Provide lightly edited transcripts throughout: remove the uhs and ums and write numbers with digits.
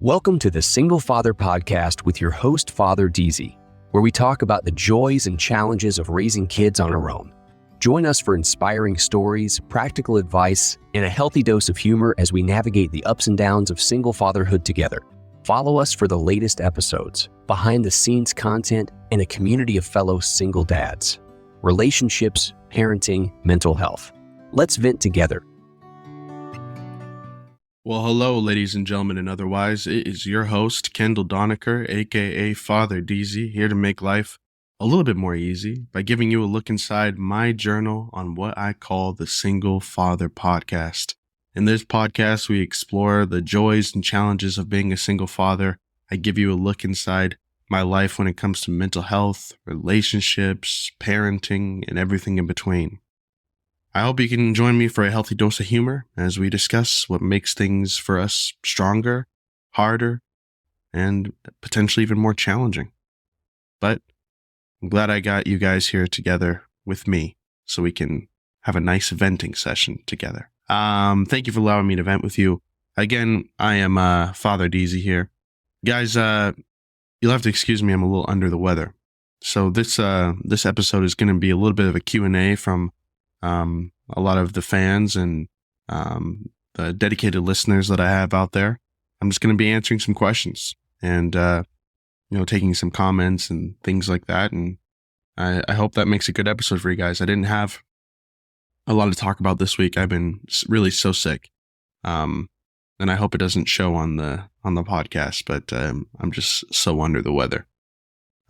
Welcome to the Single Father Podcast with your host, Father DZ, where we talk about the joys and challenges of raising kids on our own. Join us for inspiring stories, practical advice, and a healthy dose of humor as we navigate the ups and downs of single fatherhood together. Follow us for the latest episodes, behind-the-scenes content, and a community of fellow single dads. Relationships, parenting, mental health. Let's vent together. Well, hello, ladies and gentlemen, and otherwise. It is your host, Kendall Donaker, aka Father DZ, here to make life a little bit more easy by giving you a look inside my journal on what I call the Single Father Podcast. In this podcast, we explore the joys and challenges of being a single father. I give you a look inside my life when it comes to mental health, relationships, parenting, and everything in between. I hope you can join me for a healthy dose of humor as we discuss what makes things for us stronger, harder, and potentially even more challenging. But I'm glad I got you guys here together with me so we can have a nice venting session together. Thank you for allowing me to vent with you. Again, I am Father DZ here. Guys, you'll have to excuse me, I'm a little under the weather. So this episode is going to be a little bit of a Q&A from a lot of the fans and the dedicated listeners that I have out there. I'm just going to be answering some questions and taking some comments and things like that. And I hope that makes a good episode for you guys. I didn't have a lot to talk about this week. I've been really so sick, and I hope it doesn't show on the podcast. But I'm just so under the weather.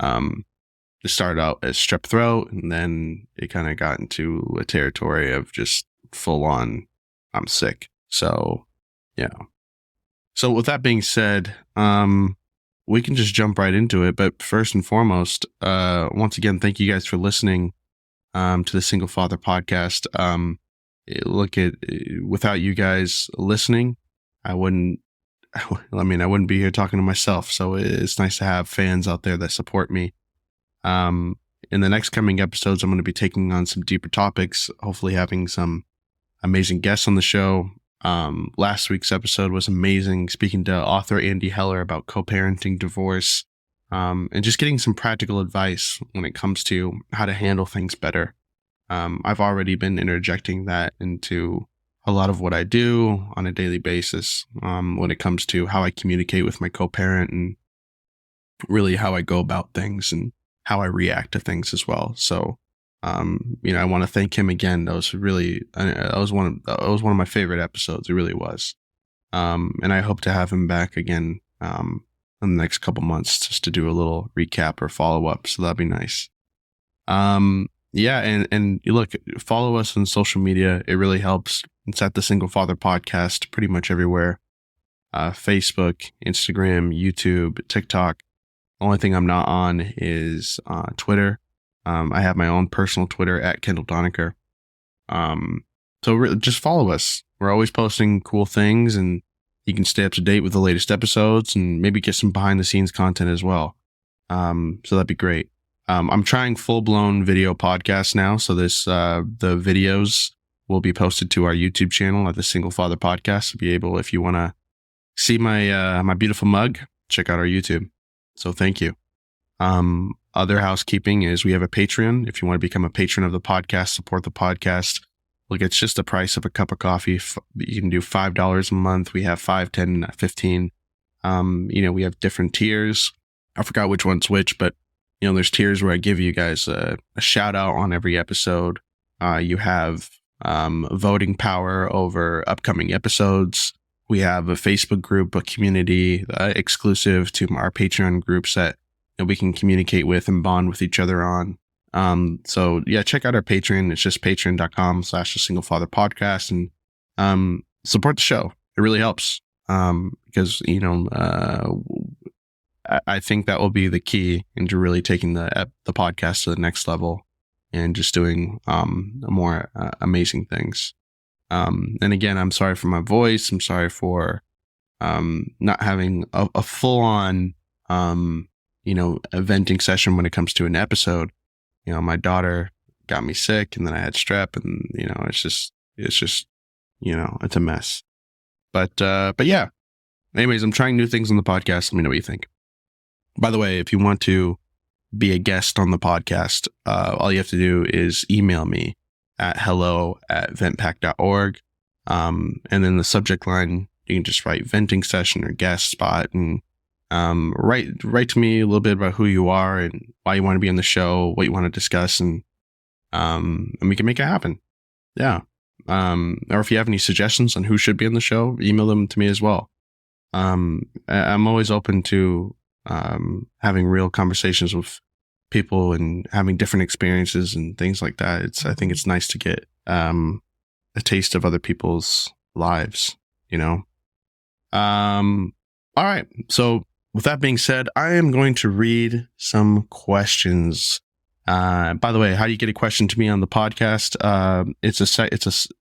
It started out as strep throat, and then it kind of got into a territory of just full on, I'm sick. So, yeah. So with that being said, we can just jump right into it. But first and foremost, once again, thank you guys for listening to the Single Father Podcast. Without you guys listening, I wouldn't be here talking to myself. So it's nice to have fans out there that support me. In the next coming episodes, I'm going to be taking on some deeper topics, hopefully having some amazing guests on the show. Last week's episode was amazing, speaking to author Andy Heller about co-parenting, divorce, and just getting some practical advice when it comes to how to handle things better. I've already been interjecting that into a lot of what I do on a daily basis, when it comes to how I communicate with my co-parent and really how I go about things and how I react to things as well. So, I want to thank him again. That was one of my favorite episodes. It really was. And I hope to have him back again, in the next couple months just to do a little recap or follow up. So that'd be nice. And look, follow us on social media. It really helps. It's at the Single Father Podcast, pretty much everywhere. Facebook, Instagram, YouTube, TikTok. Only thing I'm not on is Twitter. I have my own personal Twitter at Kendall Donaker. So just follow us. We're always posting cool things, and you can stay up to date with the latest episodes and maybe get some behind the scenes content as well. So that'd be great. I'm trying full-blown video podcasts now. So the videos will be posted to our YouTube channel at the Single Father Podcast. To be able, if you want to see my beautiful mug, check out our YouTube. So thank you. Other housekeeping is we have a Patreon. If you want to become a patron of the podcast, support the podcast, look, it's just the price of a cup of coffee. You can do $5 a month. We have 5, 10, 15. We have different tiers. I forgot which one's which, but there's tiers where I give you guys a shout out on every episode. You have voting power over upcoming episodes. We have a Facebook group, a community exclusive to our Patreon groups that we can communicate with and bond with each other on. So yeah, check out our Patreon. It's just patreon.com/thesinglefatherpodcast and support the show. It really helps because I think that will be the key into really taking the podcast to the next level and just doing more amazing things. And again, I'm sorry for my voice. I'm sorry for not having a full-on, a venting session when it comes to an episode. My daughter got me sick, and then I had strep, and it's just it's a mess. But yeah, Anyways, I'm trying new things on the podcast. Let me know what you think. By the way, if you want to be a guest on the podcast, all you have to do is email me at hello@ventpack.org. And then the subject line, you can just write venting session or guest spot, and write to me a little bit about who you are and why you want to be on the show, what you want to discuss, and we can make it happen. Yeah. Or if you have any suggestions on who should be on the show, email them to me as well. I'm always open to having real conversations with people and having different experiences and things like that. I think it's nice to get a taste of other people's lives, you know? All right. So with that being said, I am going to read some questions. By the way, how do you get a question to me on the podcast?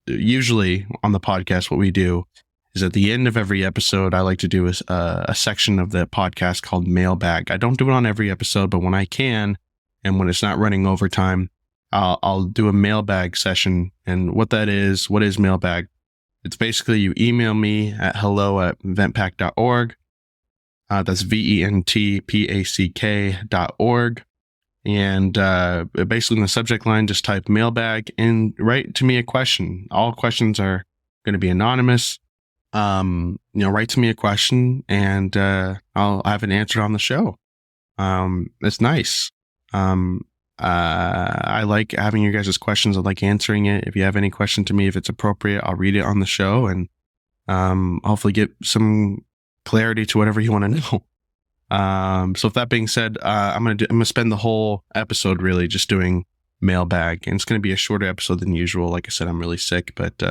Usually on the podcast, what we do is at the end of every episode, I like to do a section of the podcast called Mailbag. I don't do it on every episode, but when I can, and when it's not running overtime, I'll do a mailbag session. And what is mailbag? It's basically you email me at hello@ventpack.org. That's VENTPACK.org. And basically in the subject line, just type mailbag and write to me a question. All questions are going to be anonymous. Write to me a question and I'll have it answered on the show. It's nice. I like having your guys' questions. I like answering it. If you have any question to me, if it's appropriate, I'll read it on the show and hopefully get some clarity to whatever you want to know. So with that being said, I'm gonna spend the whole episode really just doing mailbag, and it's gonna be a shorter episode than usual. Like I said, I'm really sick, but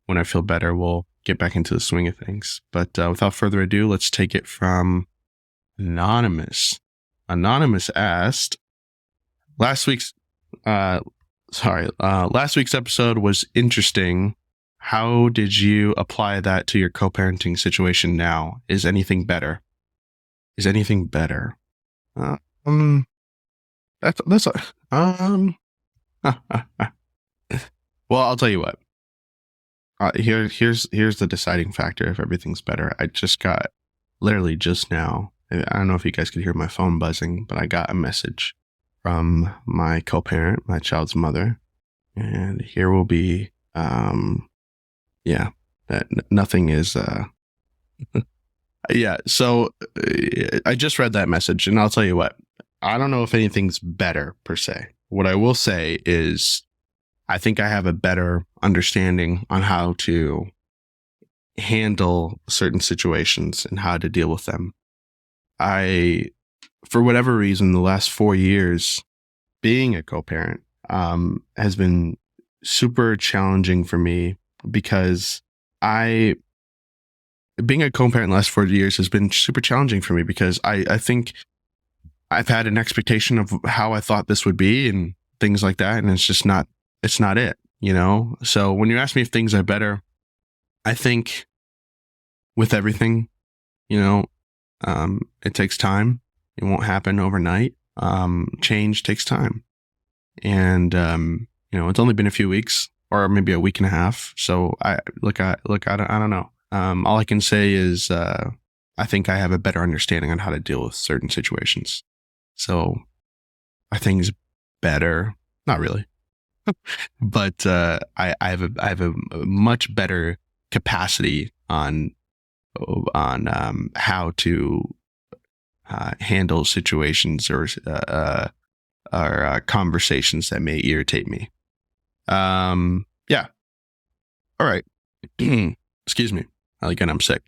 when I feel better, we'll get back into the swing of things. But without further ado, let's take it from Anonymous. Anonymous asked, last week's episode was interesting. How did you apply that to your co-parenting situation now? Is anything better? Well, I'll tell you what. Here's the deciding factor if everything's better. I just got, literally just now, I don't know if you guys could hear my phone buzzing, but I got a message from my co-parent, my child's mother, and here will be, that nothing is, yeah. So I just read that message, and I'll tell you what, I don't know if anything's better per se. What I will say is I think I have a better understanding on how to handle certain situations and how to deal with them. For whatever reason, the last 4 years being a co-parent has been super challenging for me, because being a co-parent the last 4 years has been super challenging for me because I think I've had an expectation of how I thought this would be and things like that. And it's not it, you know? So when you ask me if things are better, I think with everything, you know, it takes time. It won't happen overnight. Change takes time. And, it's only been a few weeks or maybe a week and a half. So I don't know. All I can say is, I think I have a better understanding on how to deal with certain situations. So are things better? Not really, but, I have a much better capacity on how to, handle situations or conversations that may irritate me. Yeah. All right. Excuse me. Again, I'm sick.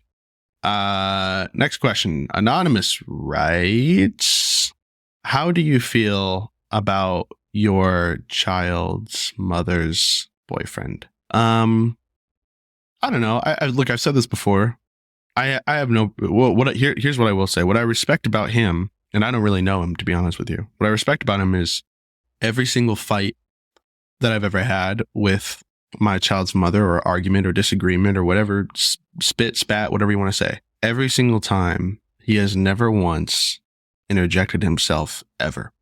Next question. Anonymous writes, how do you feel about your child's mother's boyfriend? I don't know. Look, I've said this before. I have no, here's what I will say. What I respect about him, and I don't really know him, to be honest with you. What I respect about him is every single fight that I've ever had with my child's mother, or argument or disagreement or whatever, spat, whatever you want to say. Every single time, he has never once interjected himself, ever.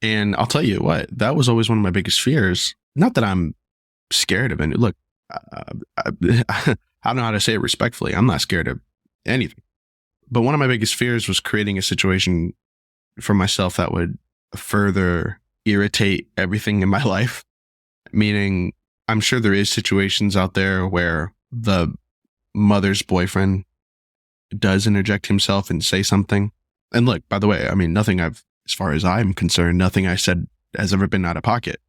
And I'll tell you what, that was always one of my biggest fears. Not that I'm scared of it. Look, I don't know how to say it respectfully. I'm not scared of anything. But one of my biggest fears was creating a situation for myself that would further irritate everything in my life. Meaning, I'm sure there is situations out there where the mother's boyfriend does interject himself and say something. And look, by the way, I mean, as far as I'm concerned, nothing I said has ever been out of pocket.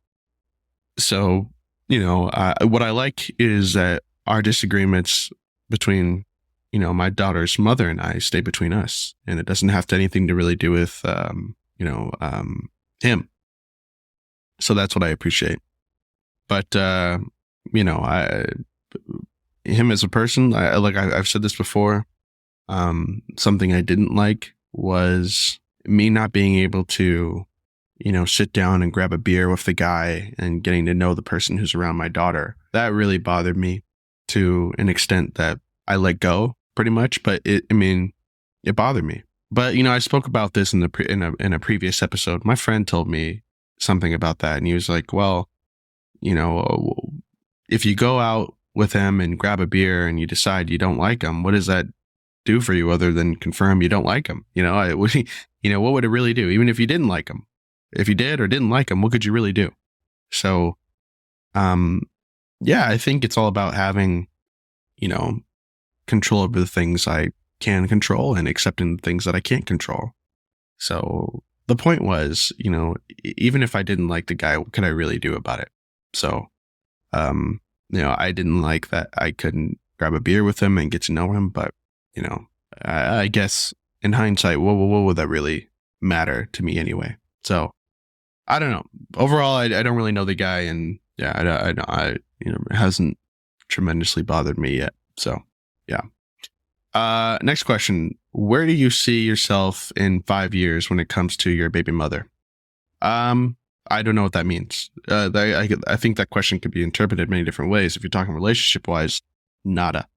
So, what I like is that our disagreements between, my daughter's mother and I stay between us, and it doesn't have anything to really do with, him. So that's what I appreciate. But, him as a person, I've said this before. Something I didn't like was me not being able to, sit down and grab a beer with the guy and getting to know the person who's around my daughter. That really bothered me to an extent that I let go pretty much, but it bothered me. But, I spoke about this in a previous episode. My friend told me something about that, and he was like, well, if you go out with him and grab a beer and you decide you don't like him, what does that do for you other than confirm you don't like him? What would it really do? Even if you didn't like him, if you did or didn't like him, what could you really do? So, I think it's all about having, control over the things I can control and accepting the things that I can't control. So the point was, even if I didn't like the guy, what could I really do about it? So, I didn't like that I couldn't grab a beer with him and get to know him, but, I guess in hindsight, what would that really matter to me anyway? So I don't know. Overall, I don't really know the guy, and it hasn't tremendously bothered me yet. So yeah. Next question. Where do you see yourself in 5 years when it comes to your baby mother? I don't know what that means. I think that question could be interpreted many different ways. If you're talking relationship wise, nada.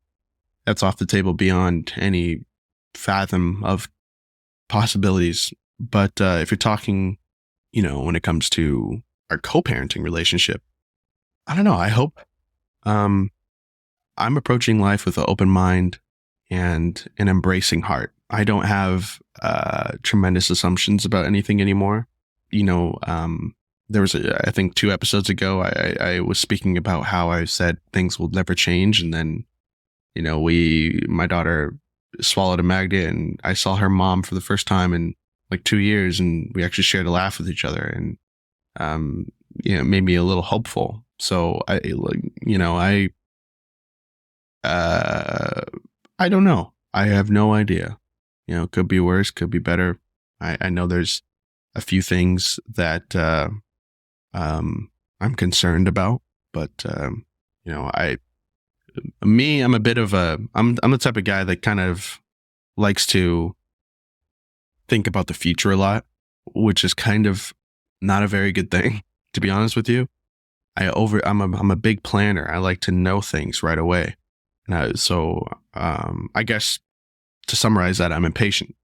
That's off the table beyond any fathom of possibilities. But if you're talking, when it comes to our co-parenting relationship, I don't know. I hope I'm approaching life with an open mind and an embracing heart. I don't have tremendous assumptions about anything anymore. There was, I think 2 episodes ago, I was speaking about how I said things will never change. And then, my daughter swallowed a magnet, and I saw her mom for the first time in like 2 years, and we actually shared a laugh with each other, and, it made me a little hopeful. So I don't know. I have no idea. Could be worse, could be better. I know there's a few things that I'm concerned about, but I'm a bit of I'm the type of guy that kind of likes to think about the future a lot, which is kind of not a very good thing, to be honest with you. I'm a big planner. I like to know things right away. So I guess to summarize that, I'm impatient.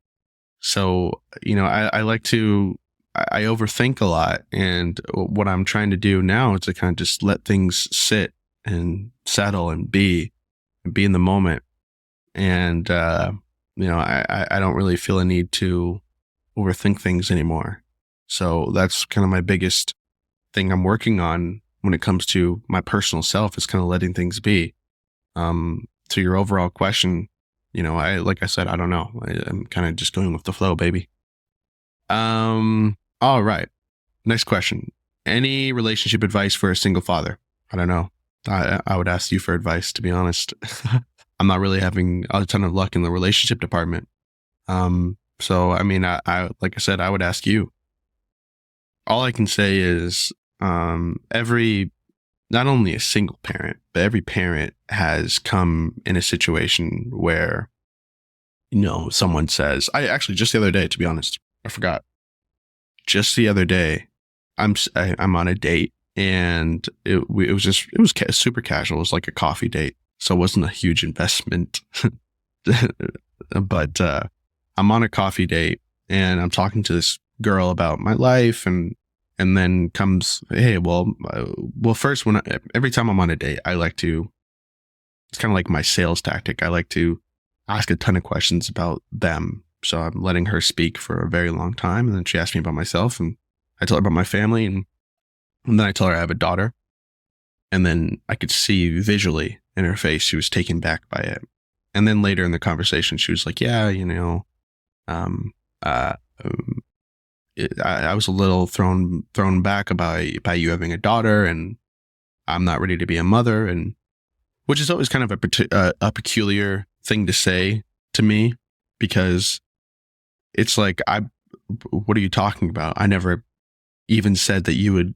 So, I like to, I overthink a lot. And what I'm trying to do now is to kind of just let things sit and settle and be in the moment. And, I don't really feel a need to overthink things anymore. So that's kind of my biggest thing I'm working on when it comes to my personal self, is kind of letting things be. To your overall question, like I said, I don't know. I'm kind of just going with the flow, baby. All right. Next question. Any relationship advice for a single father? I don't know. I would ask you for advice, to be honest. I'm not really having a ton of luck in the relationship department. So, I mean, I like I said, I would ask you. All I can say is, not only a single parent, but every parent has come in a situation where, someone says, just the other day, to be honest, I forgot. Just the other day, I'm on a date, and it was super casual. It was like a coffee date. So it wasn't a huge investment, but, I'm on a coffee date, and I'm talking to this girl about my life, and then comes, hey, well, first, every time I'm on a date, I like to, it's kind of like my sales tactic. I like to ask a ton of questions about them. So I'm letting her speak for a very long time. And then she asked me about myself, and I tell her about my family. And then I tell her I have a daughter. And then I could see visually in her face, she was taken back by it. And then later in the conversation, she was like, yeah, um, uh, um, I was a little thrown back by you having a daughter, and I'm not ready to be a mother. And which is always kind of a peculiar thing to say to me, because it's like, what are you talking about? I never even said that you would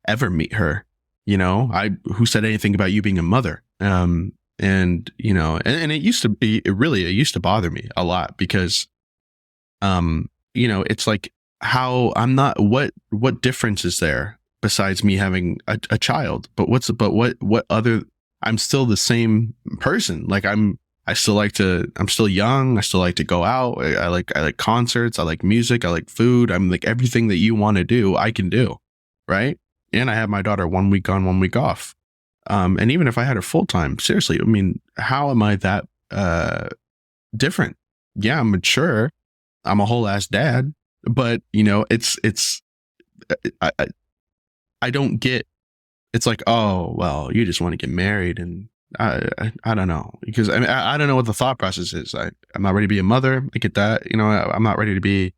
ever meet her. Who said anything about you being a mother? And it used to be, it used to bother me a lot, because, it's like, how I'm not, what difference is there besides me having a child? But what other, I'm still the same person. Like I'm still young. I still like to go out. I like concerts. I like music. I like food. I'm like, everything that you want to do, I can do. Right. And I have my daughter 1 week on, 1 week off. And even if I had her full time, seriously, I mean, how am I that different? Yeah, I'm mature. I'm a whole ass dad, but I don't get. It's like, oh well, you just want to get married, and I don't know, because I don't know what the thought process is. I'm not ready to be a mother. I get that. I'm not ready to be.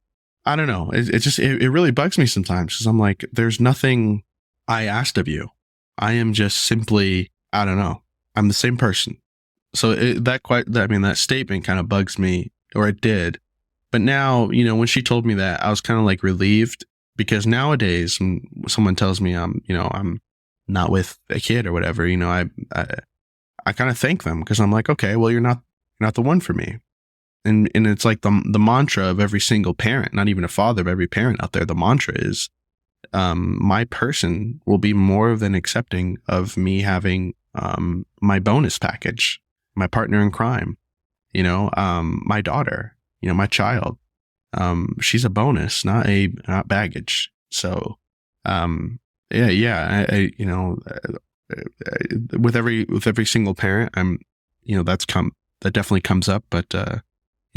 I don't know. It really bugs me sometimes, because I'm like, there's nothing I asked of you. I am just simply, I don't know. I'm the same person. So that statement kind of bugs me, or it did. But now, when she told me that, I was kind of like relieved, because nowadays when someone tells me I'm not with a kid or whatever, I kind of thank them, because I'm like, okay, well, you're not the one for me. And it's like the mantra of every single parent, not even a father, of every parent out there. The mantra is, my person will be more than accepting of me having my bonus package, my partner in crime, my daughter, my child. She's a bonus, not baggage. So, with every single parent, that definitely comes up, but it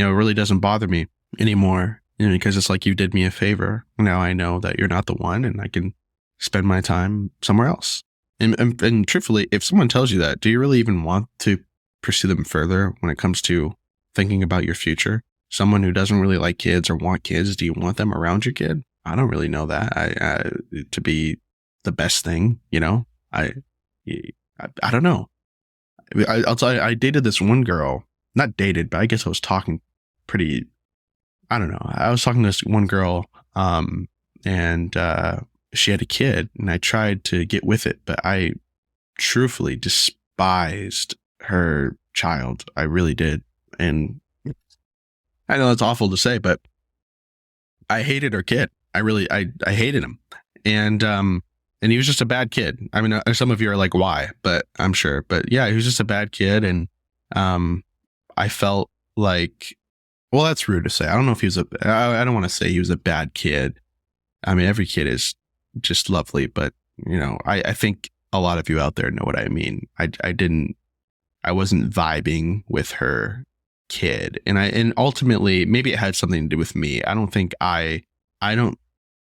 really doesn't bother me anymore. Because it's like, you did me a favor. Now I know that you're not the one, and I can spend my time somewhere else. And truthfully, if someone tells you that, do you really even want to pursue them further when it comes to thinking about your future? Someone who doesn't really like kids or want kids, do you want them around your kid? I don't really know that to be the best thing. I don't know. I'll tell you, I dated this one girl, not dated, but I guess I was talking pretty. I don't know. I was talking to this one girl, and she had a kid, and I tried to get with it, but I truthfully despised her child. I really did. And I know that's awful to say, but I hated her kid. I hated him. And he was just a bad kid. I mean, some of you are like, why? But I'm sure. But yeah, he was just a bad kid. And I felt like, well, that's rude to say. I don't know if I don't want to say he was a bad kid. I mean, every kid is just lovely, but I think a lot of you out there know what I mean. I wasn't vibing with her kid. And ultimately, maybe it had something to do with me. I don't think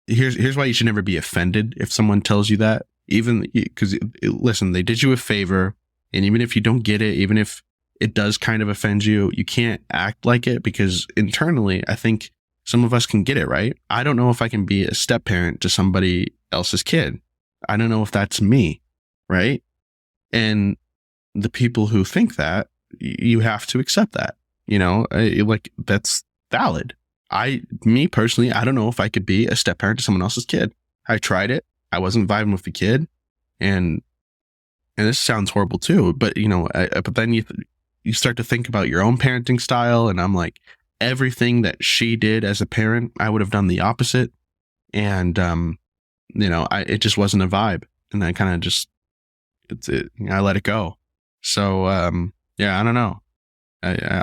here's why you should never be offended if someone tells you that, even because listen, they did you a favor. And even if you don't get it, even if it does kind of offend you, you can't act like it, because internally, I think some of us can get it, right? I don't know if I can be a step parent to somebody else's kid. I don't know if that's me, right? And the people who think that, you have to accept that, like that's valid. Me personally, I don't know if I could be a step parent to someone else's kid. I tried it. I wasn't vibing with the kid. And this sounds horrible too, but but then you start to think about your own parenting style, and I'm like, everything that she did as a parent, I would have done the opposite. And it just wasn't a vibe, and I kind of just I let it go. So yeah, I don't know.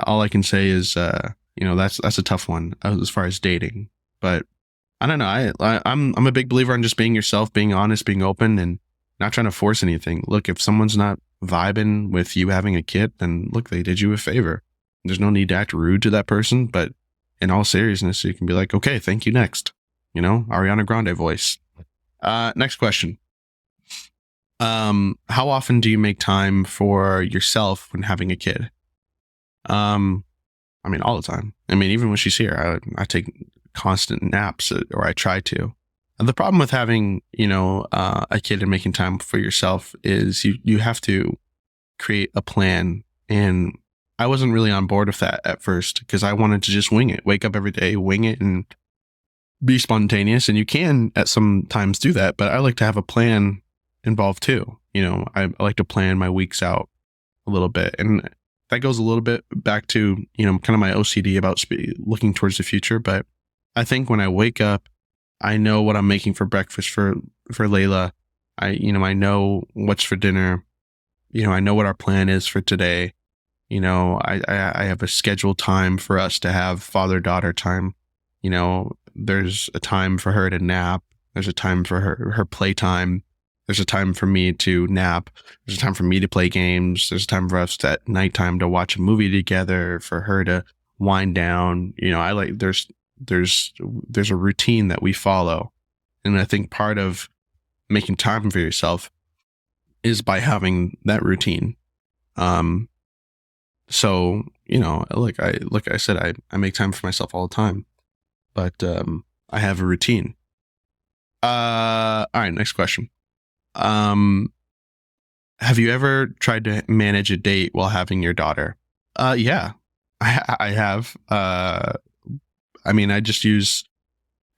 All I can say is that's a tough one as far as dating, but I don't know. I'm a big believer in just being yourself, being honest, being open, and not trying to force anything. Look, if someone's not vibing with you having a kid, then look, they did you a favor. There's no need to act rude to that person, but in all seriousness, you can be like, okay, thank you, next. Ariana Grande voice. Next question. How often do you make time for yourself when having a kid? All the time. Even when she's here, I take constant naps, or I try to. And the problem with having, a kid and making time for yourself is you have to create a plan. And I wasn't really on board with that at first, because I wanted to just wing it, wake up every day, wing it, and be spontaneous. And you can at some times do that, but I like to have a plan involved too. I like to plan my weeks out a little bit. And that goes a little bit back to, kind of my OCD about looking towards the future. But I think when I wake up, I know what I'm making for breakfast for Layla. I know what's for dinner. I know what our plan is for today. I have a scheduled time for us to have father-daughter time. There's a time for her to nap. There's a time for her playtime. There's a time for me to nap. There's a time for me to play games. There's a time for us at nighttime to watch a movie together, for her to wind down. There's a routine that we follow. And I think part of making time for yourself is by having that routine. So, like I said, I make time for myself all the time, but, I have a routine. All right, next question. Have you ever tried to manage a date while having your daughter? Yeah, I have. I just use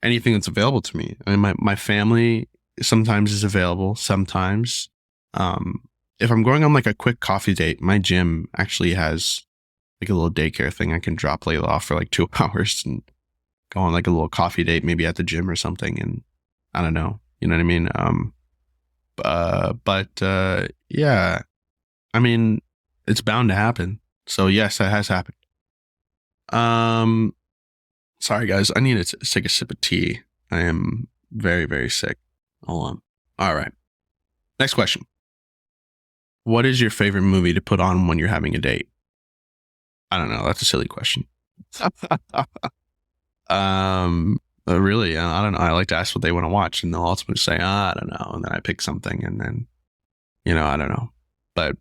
anything that's available to me. My family sometimes is available. Sometimes, if I'm going on like a quick coffee date, my gym actually has like a little daycare thing. I can drop Layla off for like 2 hours and go on like a little coffee date, maybe at the gym or something. And I don't know, you know what I mean? Yeah, it's bound to happen. So yes, that has happened. Sorry guys, I need to take a sip of tea. I am very, very sick. Hold on. All right. Next question. What is your favorite movie to put on when you're having a date? I don't know. That's a silly question. Really, I don't know. I like to ask what they want to watch, and they'll ultimately say, I don't know. And then I pick something, and then, I don't know. But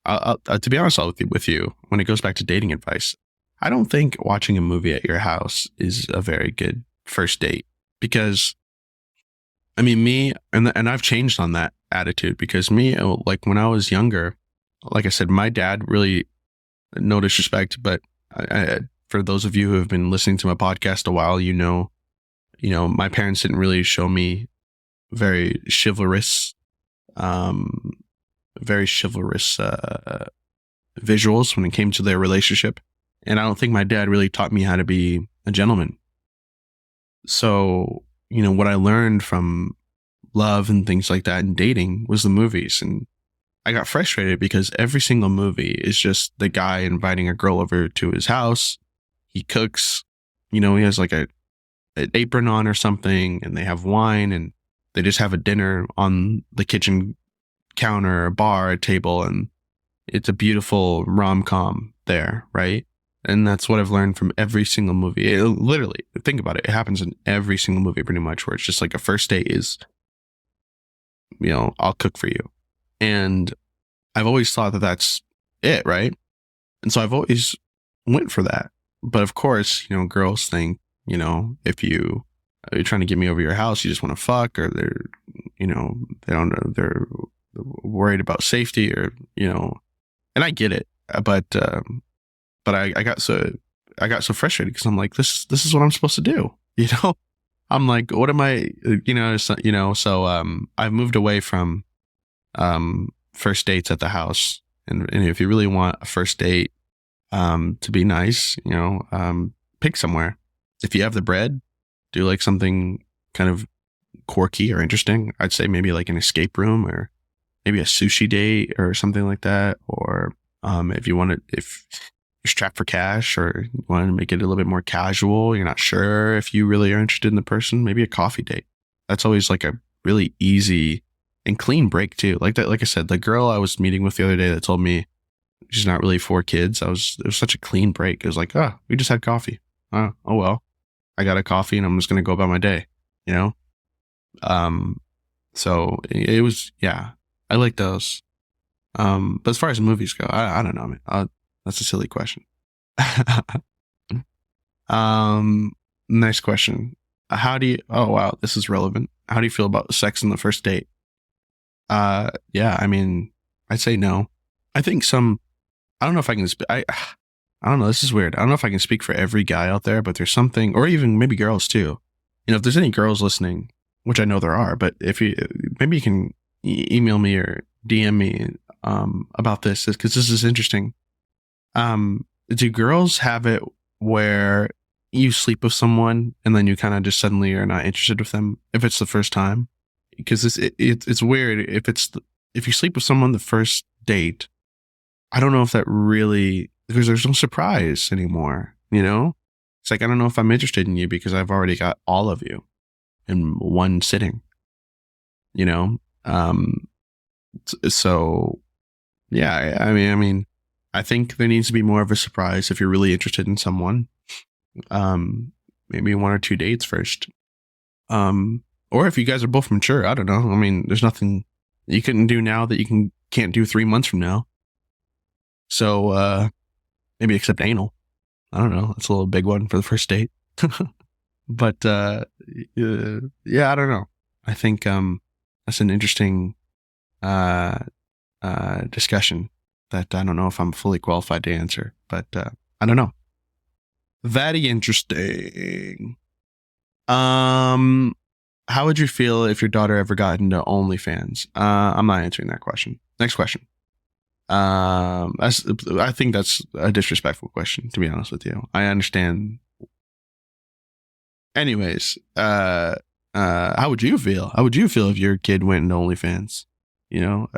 to be honest with you, when it goes back to dating advice, I don't think watching a movie at your house is a very good first date, because, me, and I've changed on that attitude, because me, like when I was younger, like I said, my dad really, no disrespect, but for those of you who have been listening to my podcast a while, my parents didn't really show me very chivalrous visuals when it came to their relationship. And I don't think my dad really taught me how to be a gentleman. So, what I learned from love and things like that in dating was the movies. And I got frustrated because every single movie is just the guy inviting a girl over to his house. He cooks, he has like an apron on or something, and they have wine, and they just have a dinner on the kitchen counter, a bar, a table, and it's a beautiful rom-com there, right? And that's what I've learned from every single movie. Literally, think about it. It happens in every single movie pretty much, where it's just like a first date is, I'll cook for you. And I've always thought that that's it, right? And so I've always went for that. But of course, girls think, if you're trying to get me over your house, you just want to fuck, or they're worried about safety, or, and I get it. But I got so frustrated, because I'm like, this is what I'm supposed to do. I'm like, what am I, so I've moved away from, first dates at the house. And if you really want a first date, to be nice, pick somewhere. If you have the bread, do like something kind of quirky or interesting. I'd say maybe like an escape room, or maybe a sushi date or something like that. Or, if you're strapped for cash, or you want to make it a little bit more casual, you're not sure if you really are interested in the person, maybe a coffee date. That's always like a really easy and clean break too. Like that, like I said, the girl I was meeting with the other day that told me she's not really for kids. It was such a clean break. It was like, oh, we just had coffee. Oh well, I got a coffee and I'm just gonna go about my day. You know. So it was, yeah, I like those. But as far as movies go, I don't know, man. That's a silly question. Next question. Oh wow, this is relevant. How do you feel about sex on the first date? Yeah, I mean, I'd say no. I think I don't know if I can, I don't know, this is weird. I don't know if I can speak for every guy out there, but there's something, or even maybe girls too. You know, if there's any girls listening, which I know there are, but maybe you can email me or DM me, about this, because this is interesting. Do girls have it where you sleep with someone and then you kind of just suddenly are not interested with them if it's the first time? Because it's weird if you sleep with someone the first date. I don't know if that really, because there's no surprise anymore. You know, it's like, I don't know if I'm interested in you because I've already got all of you in one sitting. You know, so yeah. I mean, I think there needs to be more of a surprise if you're really interested in someone. Maybe 1 or 2 dates first. Or if you guys are both mature, I don't know. I mean, there's nothing you couldn't do now that you can't do 3 months from now. So, maybe except anal. I don't know. That's a little big one for the first date. But, yeah, I don't know. I think, that's an interesting, discussion that I don't know if I'm fully qualified to answer, but, I don't know. Very interesting. How would you feel if your daughter ever got into OnlyFans? I'm not answering that question. Next question. I think that's a disrespectful question, to be honest with you. I understand. Anyways, how would you feel? How would you feel if your kid went into OnlyFans? You know,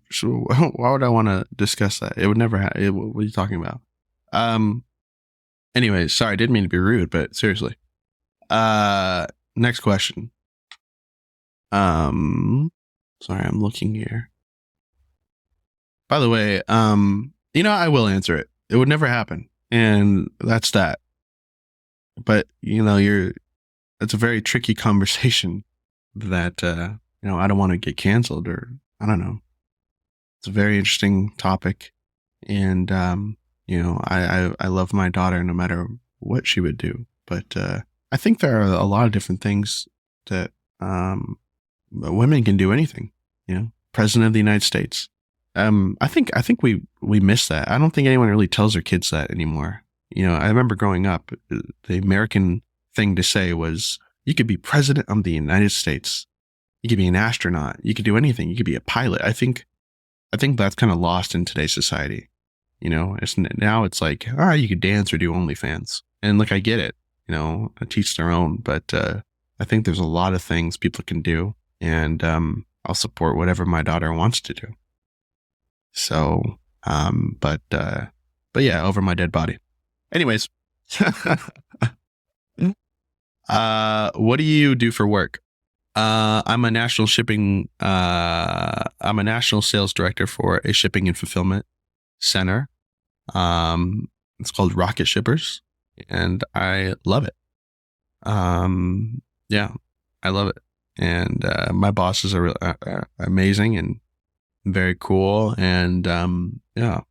so why would I want to discuss that? It would never happen. What are you talking about? Anyways, sorry, I didn't mean to be rude, but seriously. Next question. Sorry, I'm looking here. By the way, you know, I will answer it. It would never happen. And that's that. But, you know, it's a very tricky conversation that, you know, I don't want to get canceled, or I don't know. It's a very interesting topic. And, you know, I love my daughter no matter what she would do. But, I think there are a lot of different things that, women can do anything, you know, President of the United States. I think we miss that. I don't think anyone really tells their kids that anymore. You know, I remember growing up, the American thing to say was, you could be president of the United States. You could be an astronaut. You could do anything. You could be a pilot. I think that's kind of lost in today's society. You know, now it's like, all right, you could dance or do OnlyFans. And look, I get it, you know, teach their own, but, I think there's a lot of things people can do, and, I'll support whatever my daughter wants to do. So, but yeah, over my dead body. Anyways, what do you do for work? I'm a national sales director for a shipping and fulfillment center. It's called Rocket Shippers, and I love it. Yeah, I love it. And, my bosses are amazing and very cool. And, yeah.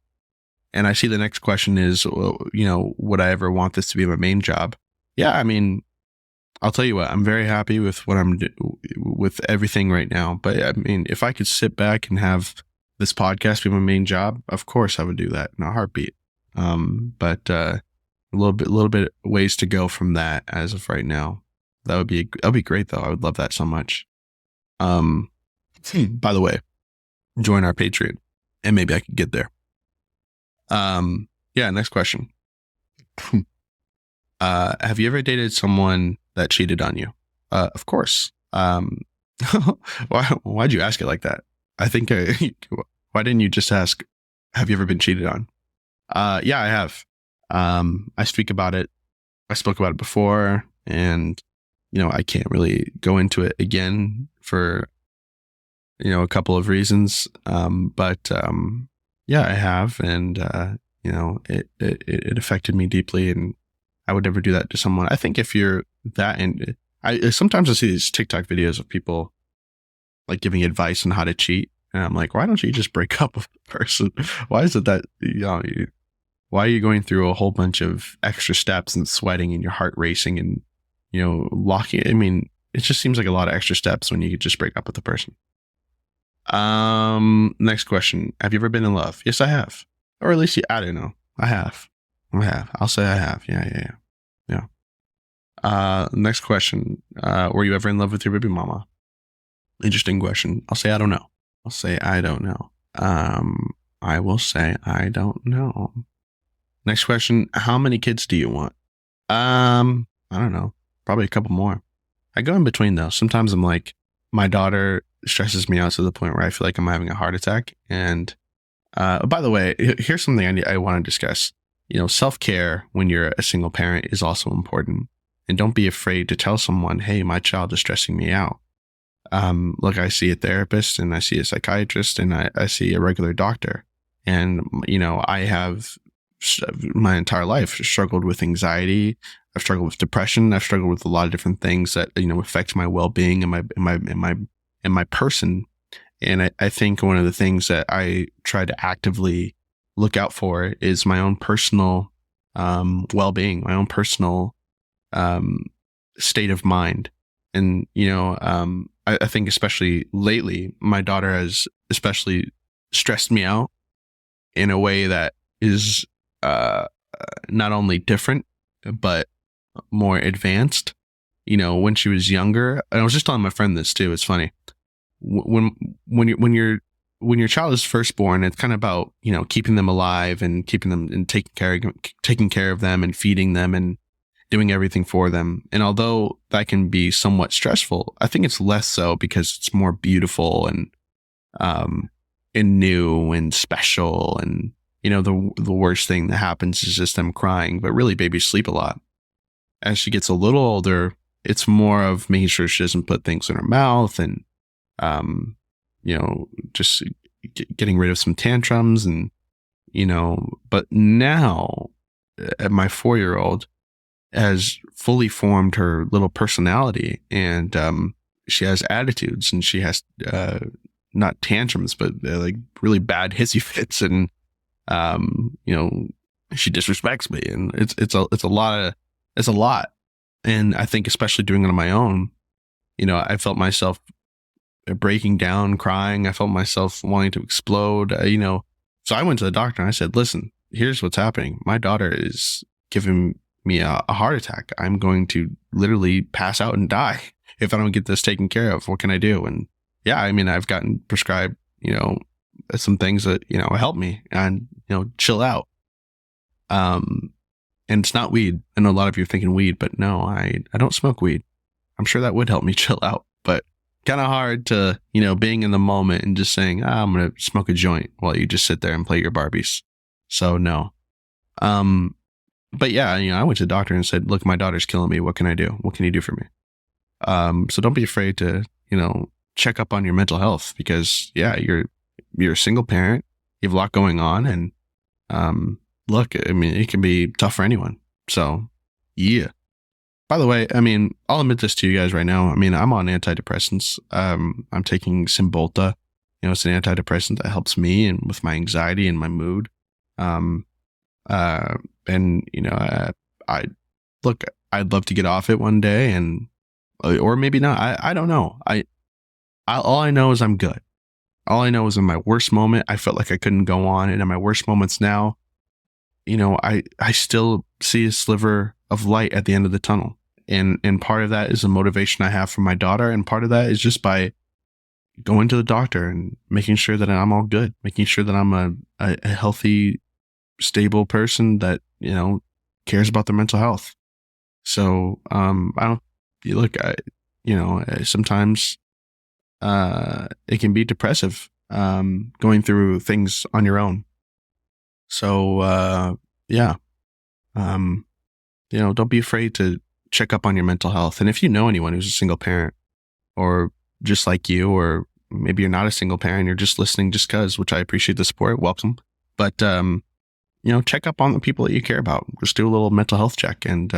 And I see the next question is, well, you know, would I ever want this to be my main job? Yeah. I mean, I'll tell you what, I'm very happy with what with everything right now. But I mean, if I could sit back and have this podcast be my main job, of course I would do that in a heartbeat. But, a little bit ways to go from that as of right now. That'd be great though. I would love that so much. By the way, join our Patreon and maybe I could get there. Yeah, next question. Have you ever dated someone that cheated on you? Of course. Why'd you ask it like that? I think, why didn't you just ask, have you ever been cheated on? Yeah, I have. I spoke about it before, and, you know, I can't really go into it again for, you know, a couple of reasons. But, Yeah, I have. And, it affected me deeply, and I would never do that to someone. I think if you're that, and sometimes I see these TikTok videos of people like giving advice on how to cheat. And I'm like, why don't you just break up with the person? Why is it that, why are you going through a whole bunch of extra steps and sweating and your heart racing and, locking? I mean, it just seems like a lot of extra steps when you could just break up with the person. Next question. Have you ever been in love? Yes, I have. Or at least, I don't know. I have. I'll say I have. Yeah. Next question. Were you ever in love with your baby mama? Interesting question. I'll say I don't know. I'll say I don't know. I will say I don't know. Next question. How many kids do you want? I don't know. Probably a couple more. I go in between though. Sometimes I'm like, my daughter stresses me out to the point where I feel like I'm having a heart attack. And by the way, here's something I want to discuss. Self-care when you're a single parent is also important. And don't be afraid to tell someone, hey, my child is stressing me out. Look, I see a therapist and I see a psychiatrist and I see a regular doctor. And, I have my entire life struggled with anxiety. I've struggled with depression. I've struggled with a lot of different things that, affect my well-being and my person. And I think one of the things that I try to actively look out for is my own personal, well-being, my own personal, state of mind. And, I think especially lately, my daughter has especially stressed me out in a way that is not only different, but more advanced. When she was younger, and I was just telling my friend this too. It's funny. When your child is first born, it's kind of about, keeping them alive and keeping them and taking care of them and feeding them and doing everything for them. And although that can be somewhat stressful, I think it's less so because it's more beautiful and new and special. And, the worst thing that happens is just them crying, but really babies sleep a lot. As she gets a little older, it's more of making sure she doesn't put things in her mouth and, just getting rid of some tantrums and, but now my 4-year-old has fully formed her little personality, and she has attitudes, and she has not tantrums, but like really bad hissy fits, and she disrespects me, and it's a lot. And I think especially doing it on my own, I felt myself breaking down, crying. I felt myself wanting to explode. So I went to the doctor and I said, "Listen, here's what's happening. My daughter is giving me a heart attack. I'm going to literally pass out and die if I don't get this taken care of. What can I do?" And yeah, I've gotten prescribed, some things that, help me and, chill out. And it's not weed. I know a lot of you are thinking weed, but no, I don't smoke weed. I'm sure that would help me chill out, but kind of hard to, being in the moment and just saying, I'm going to smoke a joint while you just sit there and play your Barbies. So no. But yeah, I went to the doctor and said, "Look, my daughter's killing me. What can I do? What can you do for me?" So don't be afraid to, check up on your mental health, because yeah, you're a single parent. You have a lot going on, and look, it can be tough for anyone. So yeah. By the way, I'll admit this to you guys right now. I'm on antidepressants. I'm taking Cymbalta. It's an antidepressant that helps me and with my anxiety and my mood. And I'd love to get off it one day, and or maybe not. I don't know. All I know is I'm good. All I know is in my worst moment, I felt like I couldn't go on, and in my worst moments now, I still see a sliver of light at the end of the tunnel, and part of that is the motivation I have for my daughter, and part of that is just by going to the doctor and making sure that I'm all good, making sure that I'm a healthy, stable person that, cares about their mental health. So, sometimes, it can be depressive, going through things on your own. So, yeah, don't be afraid to check up on your mental health. And if you know anyone who's a single parent, or just like you, or maybe you're not a single parent, you're just listening just cause, which I appreciate the support. Welcome. But, check up on the people that you care about. Just do a little mental health check. And,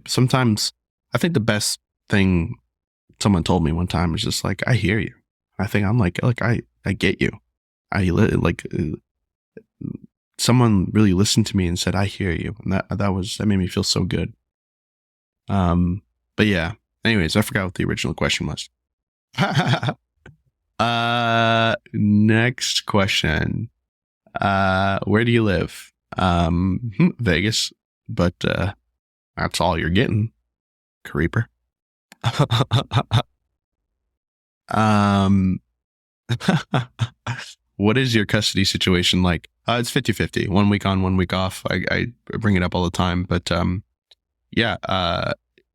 sometimes I think the best thing someone told me one time was just like, I hear you. I think I'm like, look, I get you. Someone really listened to me and said, I hear you. And that made me feel so good. But yeah, anyways, I forgot what the original question was. Next question. Where do you live? Vegas, but, that's all you're getting, creeper. What is your custody situation like? It's 50-50, 1 week on, 1 week off. I bring it up all the time, but,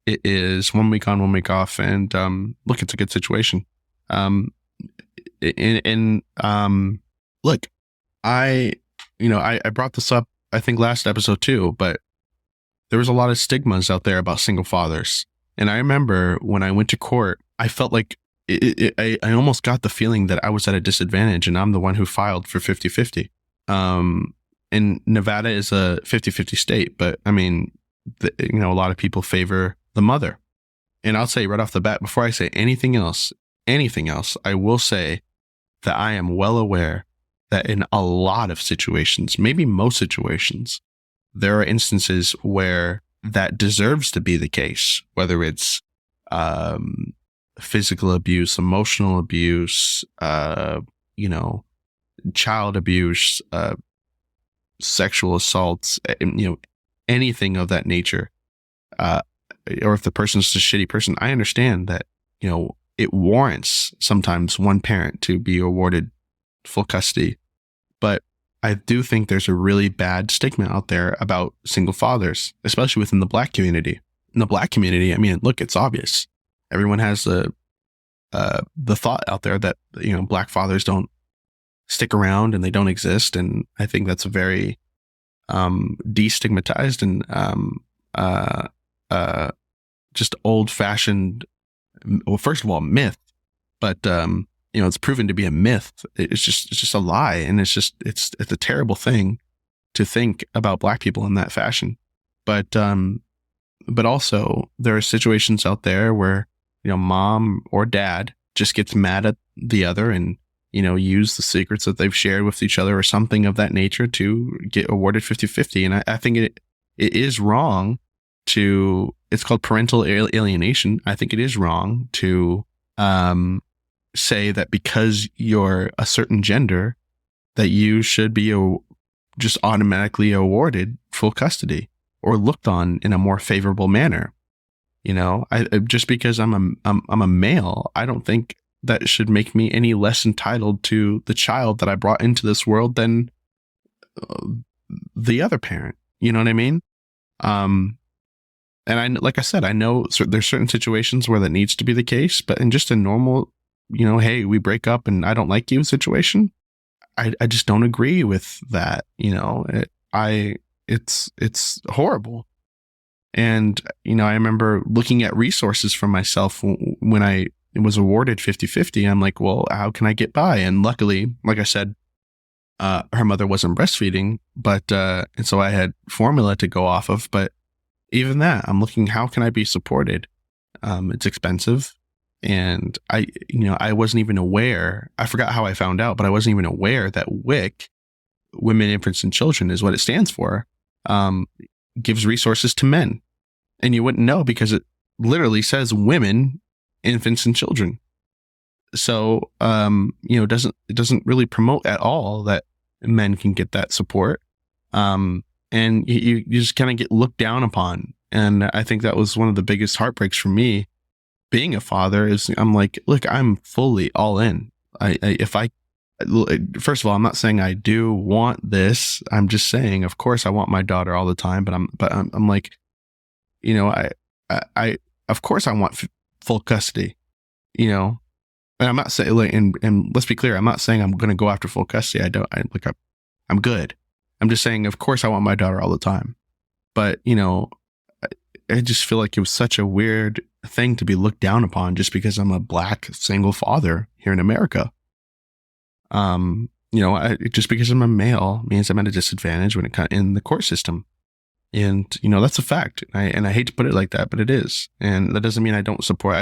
it is 1 week on, 1 week off. And, look, it's a good situation. Look, I brought this up, I think last episode too, but there was a lot of stigmas out there about single fathers. And I remember when I went to court, I felt like I almost got the feeling that I was at a disadvantage and I'm the one who filed for 50-50. And Nevada is a 50-50 state, but I mean, a lot of people favor the mother. And I'll say right off the bat, before I say anything else, I will say that I am well aware that in a lot of situations, maybe most situations, there are instances where that deserves to be the case, whether it's physical abuse, emotional abuse, child abuse, sexual assaults, anything of that nature. Or if the person's a shitty person, I understand that, it warrants sometimes one parent to be awarded full custody. But I do think there's a really bad stigma out there about single fathers, especially within the Black community. In the Black community, I mean, look, it's obvious. Everyone has the thought out there that, Black fathers don't stick around and they don't exist. And I think that's a very destigmatized and just old-fashioned, well, first of all, myth, but it's proven to be a myth. It's just a lie, and it's a terrible thing to think about Black people in that fashion. But also there are situations out there where mom or dad just gets mad at the other and use the secrets that they've shared with each other or something of that nature to get awarded 50-50. And I think it is wrong to, it's called parental alienation. I think it is wrong to say that because you're a certain gender that you should be just automatically awarded full custody or looked on in a more favorable manner. Just because I'm a male, I don't think that should make me any less entitled to the child that I brought into this world than the other parent. You know what I mean? And like I said, I know there's certain situations where that needs to be the case, but in just a normal, hey, we break up and I don't like you situation, I just don't agree with that. It's horrible. And, I remember looking at resources for myself when I was awarded 50-50. I'm like, well, how can I get by? And luckily, like I said, her mother wasn't breastfeeding, but, and so I had formula to go off of. But even that, I'm looking, how can I be supported? It's expensive. And I wasn't even aware, I forgot how I found out, but I wasn't even aware that WIC, Women, Infants, and Children, is what it stands for, gives resources to men. And you wouldn't know because it literally says women, infants, and children. So, it doesn't really promote at all that men can get that support. And you just kind of get looked down upon. And I think that was one of the biggest heartbreaks for me being a father is I'm like, look, I'm fully all in. First of all, I'm not saying I do want this. I'm just saying, of course I want my daughter all the time, but I'm like, I of course I want full custody, and I'm not saying, like, and let's be clear, I'm not saying I'm going to go after full custody. I'm good. I'm just saying, of course I want my daughter all the time, but I just feel like it was such a weird thing to be looked down upon just because I'm a Black single father here in America. just because I'm a male means I'm at a disadvantage when it comes in the court system. And, that's a fact. And I hate to put it like that, but it is. And that doesn't mean I don't support,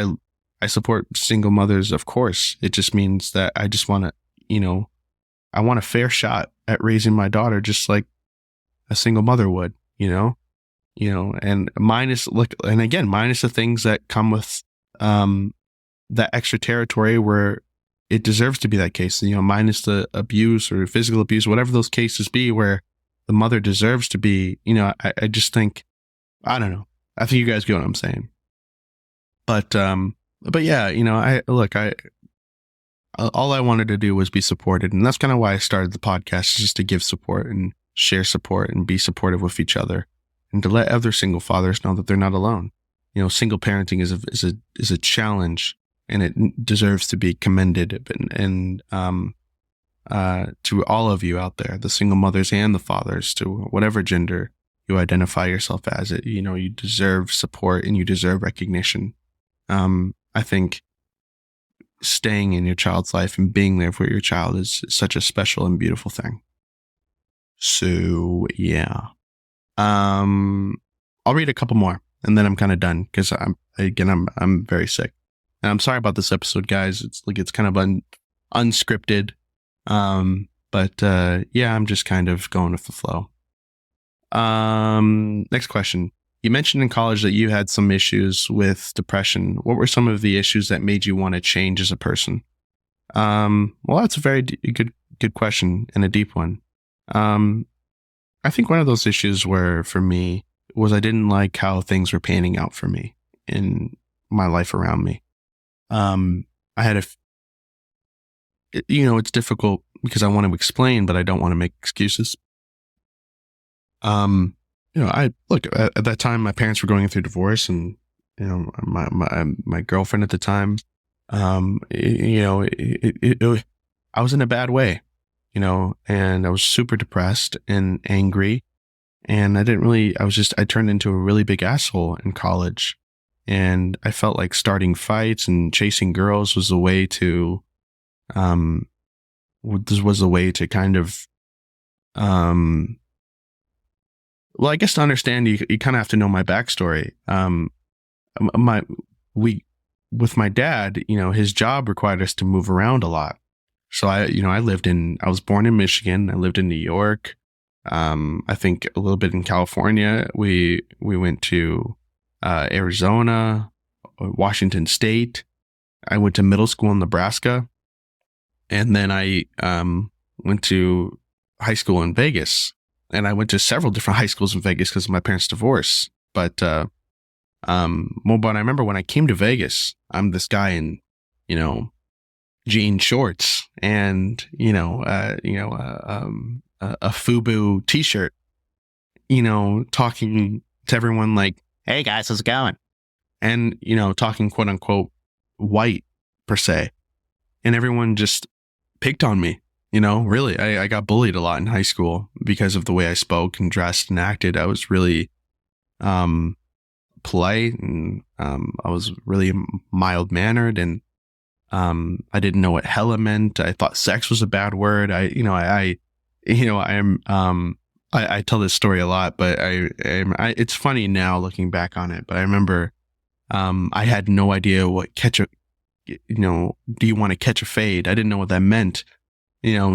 I support single mothers, of course. It just means that I just want to, I want a fair shot at raising my daughter just like a single mother would, and minus the things that come with, that extra territory where it deserves to be that case, minus the abuse or physical abuse, whatever those cases be, where the mother deserves to be, I just think, I don't know. I think you guys get what I'm saying. But yeah, all I wanted to do was be supported. And that's kind of why I started the podcast, just to give support and share support and be supportive with each other, and to let other single fathers know that they're not alone. Single parenting is a challenge, and it deserves to be commended. And to all of you out there, the single mothers and the fathers, to whatever gender you identify yourself as, you deserve support and you deserve recognition. I think staying in your child's life and being there for your child is such a special and beautiful thing. So yeah, I'll read a couple more and then I'm kind of done, because I'm very sick, and I'm sorry about this episode, guys. It's kind of unscripted. But yeah, I'm just kind of going with the flow. Next question. You mentioned in college that you had some issues with depression. What were some of the issues that made you want to change as a person? Well, that's a very good question, and a deep one. I think one of those issues for me was I didn't like how things were panning out for me in my life around me. I had it's difficult because I want to explain, but I don't want to make excuses. At that time, my parents were going through divorce, and, my girlfriend at the time, I was in a bad way, and I was super depressed and angry, and I turned into a really big asshole in college, and I felt like starting fights and chasing girls was a way to, kind of, well, I guess to understand, you kind of have to know my backstory. With my dad, his job required us to move around a lot. So I was born in Michigan. I lived in New York. I think a little bit in California. We went to Arizona, Washington State. I went to middle school in Nebraska. And then I went to high school in Vegas. And I went to several different high schools in Vegas because of my parents' divorce. But I remember when I came to Vegas, I'm this guy in, jean shorts and, a FUBU t-shirt, talking to everyone like, "Hey guys, how's it going?" And, talking quote unquote white per se. And everyone just picked on me. Really, I got bullied a lot in high school because of the way I spoke and dressed and acted. I was really polite, and I was really mild-mannered, and I didn't know what hella meant. I thought sex was a bad word. I tell this story a lot, but it's funny now looking back on it. But I remember I had no idea what do you want to catch a fade? I didn't know what that meant.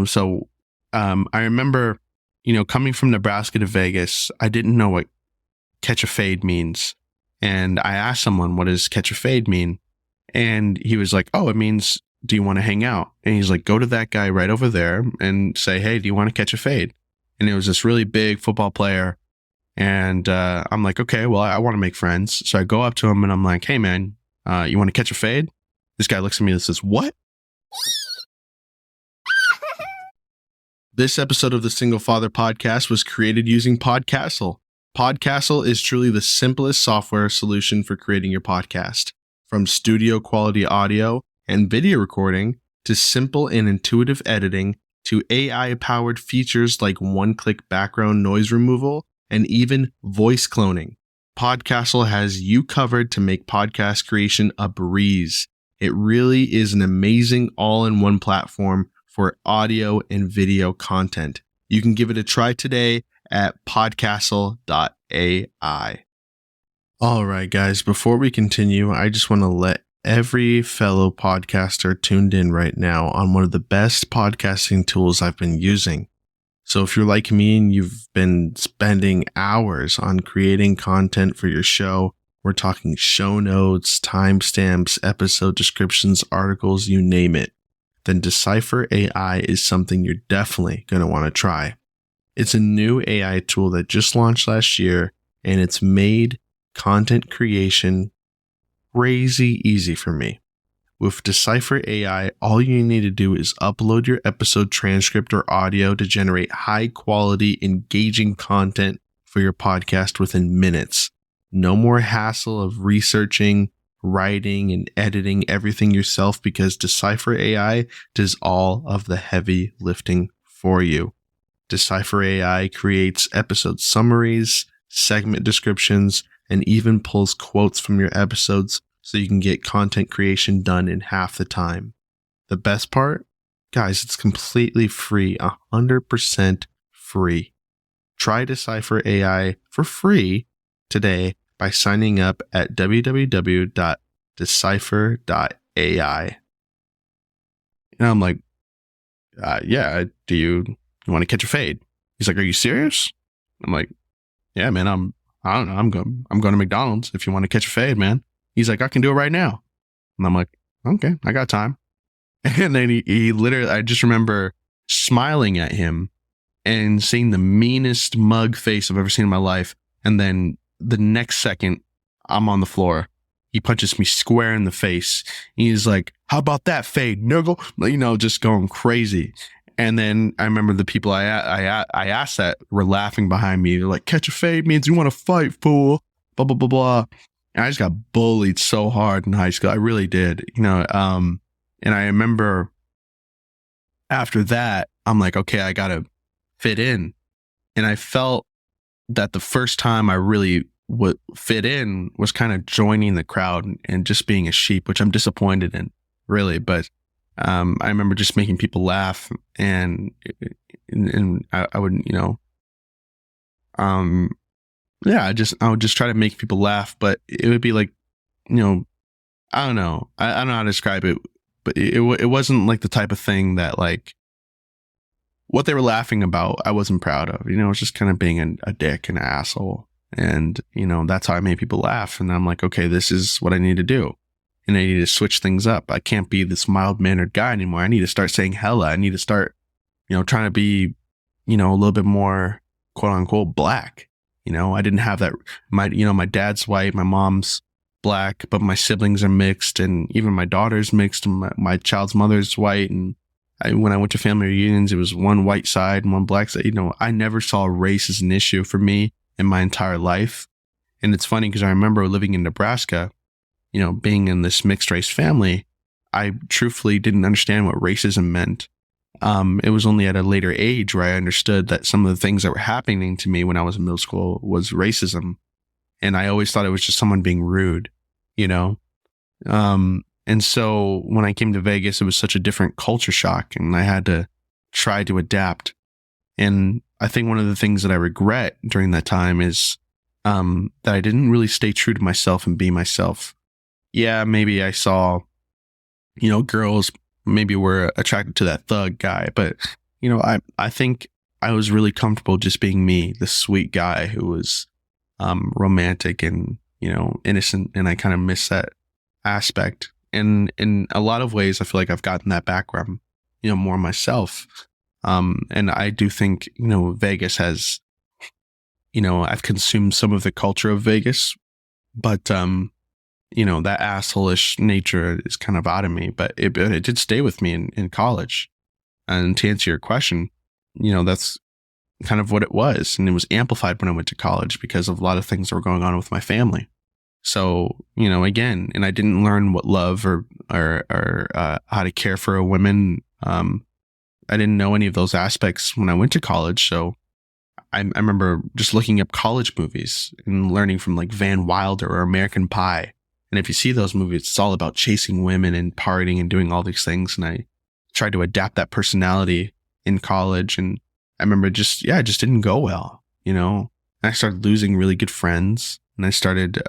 So I remember, coming from Nebraska to Vegas, I didn't know what catch a fade means. And I asked someone, what does catch a fade mean? And he was like, oh, it means, do you want to hang out? And he's like, go to that guy right over there and say, hey, do you want to catch a fade? And it was this really big football player. And I'm like, okay, well, I want to make friends. So I go up to him and I'm like, hey, man, you want to catch a fade? This guy looks at me and says, what? This episode of the Single Father Podcast was created using Podcastle. Podcastle is truly the simplest software solution for creating your podcast. From studio quality audio and video recording to simple and intuitive editing to AI-powered features like one-click background noise removal and even voice cloning. Podcastle has you covered to make podcast creation a breeze. It really is an amazing all-in-one platform for audio and video content. You can give it a try today at podcastle.ai. All right, guys, before we continue, I just want to let every fellow podcaster tuned in right now on one of the best podcasting tools I've been using. So if you're like me and you've been spending hours on creating content for your show, we're talking show notes, timestamps, episode descriptions, articles, you name it, then Decipher AI is something you're definitely going to want to try. It's a new AI tool that just launched last year, and it's made content creation crazy easy for me. With Decipher AI, all you need to do is upload your episode transcript or audio to generate high quality, engaging content for your podcast within minutes. No more hassle of researching, writing, and editing everything yourself because Decipher AI does all of the heavy lifting for you. Decipher AI creates episode summaries, segment descriptions, and even pulls quotes from your episodes so you can get content creation done in half the time. The best part? Guys, it's completely free, 100% free. Try Decipher AI for free today by signing up at www.decipher.ai. And I'm like, yeah, do you want to catch a fade? He's like, are you serious? I'm like, yeah, man, I don't know. I'm going to McDonald's if you want to catch a fade, man. He's like, I can do it right now. And I'm like, okay, I got time. And then he literally, I just remember smiling at him and seeing the meanest mug face I've ever seen in my life. And then the next second, I'm on the floor. He punches me square in the face. He's like, how about that fade, nigga? You know, just going crazy. And then I remember the people I asked that were laughing behind me. They're like, catch a fade means you want to fight, fool. Blah, blah, blah, blah. And I just got bullied so hard in high school. I really did, you know. And I remember after that, I'm like, okay, I got to fit in. And I felt that the first time I really would fit in was kind of joining the crowd and just being a sheep, which I'm disappointed in, really. But I remember just making people laugh, and I would, you know, yeah, I would just try to make people laugh, but it would be like, you know, I don't know, I don't know how to describe it, but it wasn't like the type of thing that, like, what they were laughing about, I wasn't proud of. You know, it was just kind of being a dick and an asshole, and you know, that's how I made people laugh. And I'm like, okay, this is what I need to do. And I need to switch things up. I can't be this mild-mannered guy anymore. I need to start saying hella. I need to start, you know, trying to be, you know, a little bit more quote-unquote black. You know, I didn't have that. My dad's white, my mom's black, but my siblings are mixed, and even my daughter's mixed, and my child's mother's white. And when I went to family reunions, it was one white side and one black side. You know, I never saw race as an issue for me in my entire life. And it's funny because I remember living in Nebraska, you know, being in this mixed race family, I truthfully didn't understand what racism meant. It was only at a later age where I understood that some of the things that were happening to me when I was in middle school was racism. And I always thought it was just someone being rude, you know? And so when I came to Vegas, it was such a different culture shock, and I had to try to adapt. And I think one of the things that I regret during that time is that I didn't really stay true to myself and be myself. Yeah, maybe I saw, you know, girls maybe were attracted to that thug guy, but, you know, I think I was really comfortable just being me, the sweet guy who was romantic and, you know, innocent, and I kind of miss that aspect. And in a lot of ways, I feel like I've gotten that back where I'm, you know, more myself. And I do think, you know, Vegas has, you know, I've consumed some of the culture of Vegas, but, you know, that asshole-ish nature is kind of out of me, but it did stay with me in college. And to answer your question, you know, that's kind of what it was. And it was amplified when I went to college because of a lot of things that were going on with my family. So, you know, again, and I didn't learn what love or how to care for a woman. I didn't know any of those aspects when I went to college. So I remember just looking up college movies and learning from like Van Wilder or American Pie. And if you see those movies, it's all about chasing women and partying and doing all these things. And I tried to adapt that personality in college. And I remember it just didn't go well, you know. And I started losing really good friends, and I started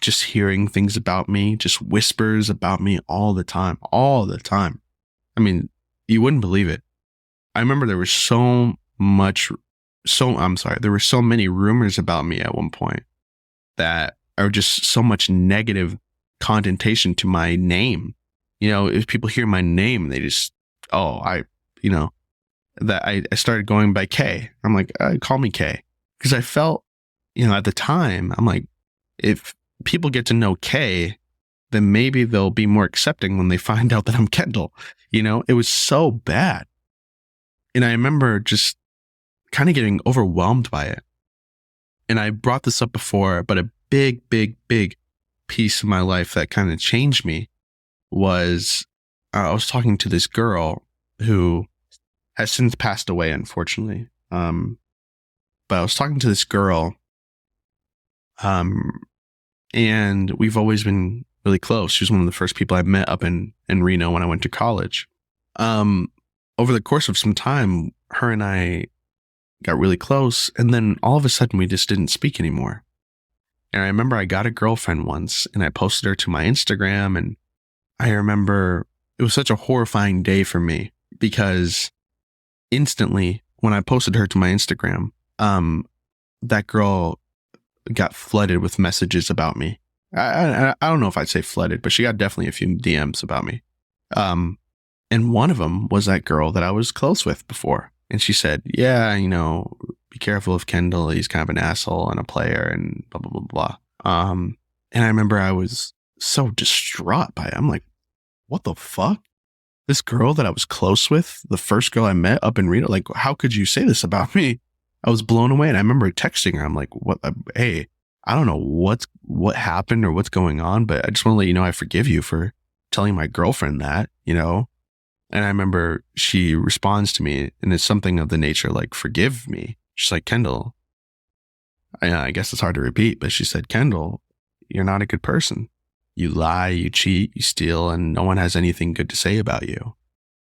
just hearing things about me, just whispers about me all the time. I mean, you wouldn't believe it. I remember there were so many rumors about me at one point that are just so much negative connotation to my name. You know, if people hear my name, they just, I started going by K. I'm like, call me K. Because I felt, you know, at the time, I'm like, if people get to know K, then maybe they'll be more accepting when they find out that I'm Kendall. You know, it was so bad. And I remember just kind of getting overwhelmed by it. And I brought this up before, but a big piece of my life that kind of changed me was I was talking to this girl who has since passed away, unfortunately. But I was talking to this girl, and we've always been really close. She was one of the first people I met up in Reno when I went to college. Over the course of some time, her and I got really close, and then all of a sudden we just didn't speak anymore. And I remember I got a girlfriend once, and I posted her to my Instagram, and I remember it was such a horrifying day for me because instantly when I posted her to my Instagram, that girl got flooded with messages about me. I don't know if I'd say flooded, but she got definitely a few DMs about me. And one of them was that girl that I was close with before. And she said, yeah, you know, be careful of Kendall. He's kind of an asshole and a player and blah, blah, blah, blah. And I remember I was so distraught by it. I'm like, what the fuck? This girl that I was close with, the first girl I met up in Reno, like, how could you say this about me? I was blown away. And I remember texting her. I'm like, what? Hey, I don't know what happened or what's going on, but I just want to let you know I forgive you for telling my girlfriend that, you know? And I remember she responds to me, and it's something of the nature like, forgive me. She's like, Kendall, I guess it's hard to repeat, but she said, Kendall, you're not a good person. You lie, you cheat, you steal, and no one has anything good to say about you.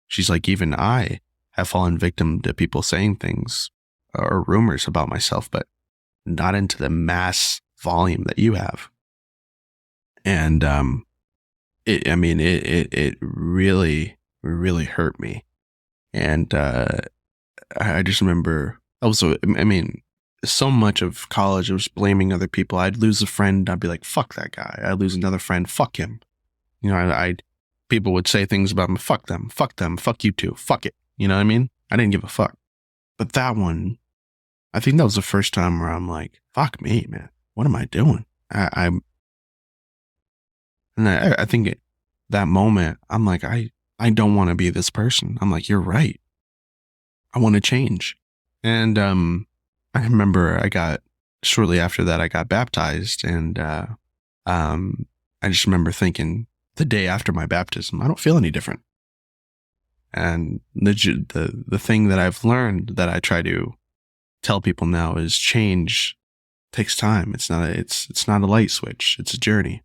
She's like, even I have fallen victim to people saying things or rumors about myself, but not into the mass volume that you have. And it really hurt me. And I just remember also, so much of college, I was blaming other people. I'd lose a friend, I'd be like, fuck that guy. I'd lose another friend, fuck him. You know, people would say things about me, fuck them, fuck you too, fuck it. You know what I mean? I didn't give a fuck. But that one, I think that was the first time where I'm like, fuck me, man. What am I doing? I think at that moment, I'm like, I don't want to be this person. I'm like, you're right. I want to change. And I remember shortly after that, I got baptized. And I just remember thinking the day after my baptism, I don't feel any different. And the thing that I've learned that I try to tell people now is change takes time. It's not a light switch. It's a journey.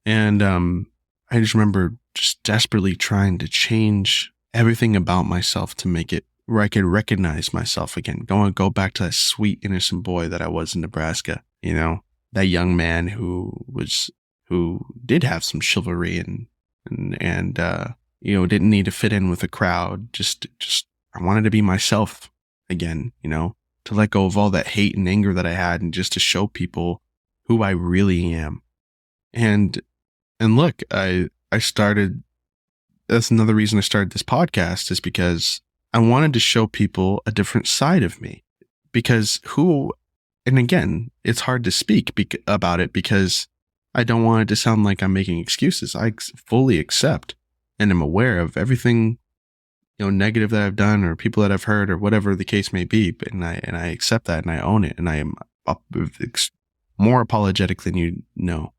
And I just remember just desperately trying to change everything about myself to make it where I could recognize myself again. Go back to that sweet, innocent boy that I was in Nebraska. You know, that young man who did have some chivalry and didn't need to fit in with the crowd. Just I wanted to be myself again, you know, to let go of all that hate and anger that I had and just to show people who I really am. And look, I started, that's another reason I started this podcast, is because I wanted to show people a different side of me. Because and again, it's hard to speak about it because I don't want it to sound like I'm making excuses. I fully accept and am aware of everything, negative that I've done or people that I've hurt or whatever the case may be. And I accept that and I own it. And I am more apologetic than you know.